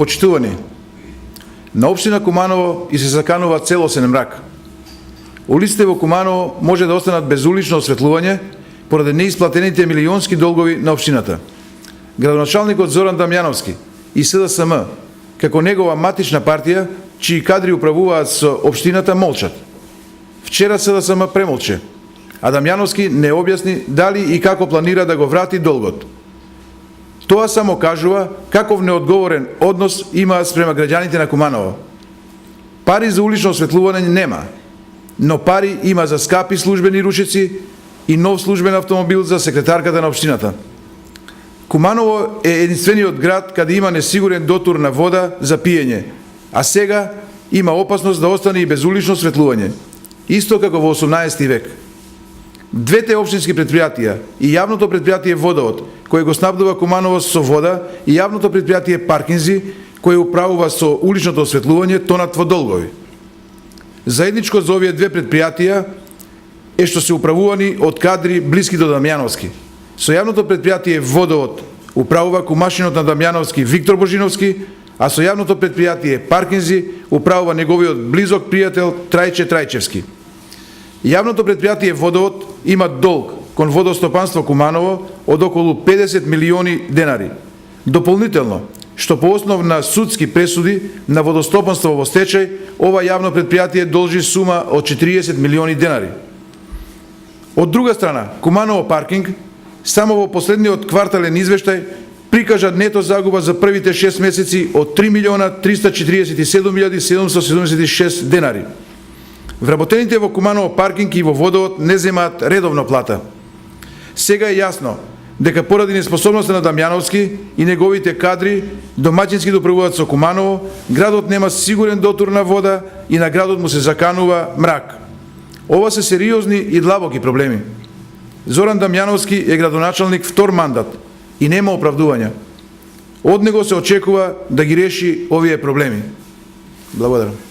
Почитувани, на општина Куманово и се заканува целосен мрак. Улиците во Куманово може да останат без улично осветлување поради неисплатените милионски долгови на општината. Градоначалникот Зоран Дамјановски и СДСМ, како негова матична партија, чии кадри управуваат со општината, молчат. Вчера СДСМ премолче, а Дамјановски не објасни дали и како планира да го врати долгот. Тоа само кажува каков неодговорен однос има спрема граѓаните на Куманово. Пари за улично осветлување нема, но пари има за скапи службени ручеци и нов службен автомобил за секретарката на општината. Куманово е единствениот град каде има несигурен дотур на вода за пиење, а сега има опасност да остане и без улично осветлување, исто како во 18 век. Двете општински предпријатија и јавното предпријатие Водовод, кое го снабдува Куманово со вода, и јавното предпријатие Паркинзи, кое управува со уличното осветлување, тонат во долгови. Заедничко за овие две предпријатија е што се управувани од кадри блиски до Дамјановски. Со јавното предпријатие Водовод управува кумашинот на Дамјановски Виктор Божиновски, а со јавното предпријатие Паркинзи управува неговиот близок пријател Трајче Трајчевски. Јавното предпријатие Водовод има долг кон Водостопанство Куманово од околу 50 милиони денари. Дополнително, што по основ на судски пресуди на Водостопанство во стечај, ова јавно предпријатие должи сума од 40 милиони денари. Од друга страна, Куманово паркинг само во последниот квартален извештај прикажа нето загуба за првите 6 месеци од 3.347.776 денари. Вработените во Куманово паркинг и во Водовод не земаат редовно плата. Сега е јасно дека поради неспособноста на Дамјановски и неговите кадри домаќински доправуваат со Куманово, градот нема сигурен дотур на вода и на градот му се заканува мрак. Ова се сериозни и длабоки проблеми. Зоран Дамјановски е градоначалник втор мандат и нема оправдувања. Од него се очекува да ги реши овие проблеми. Благодарам.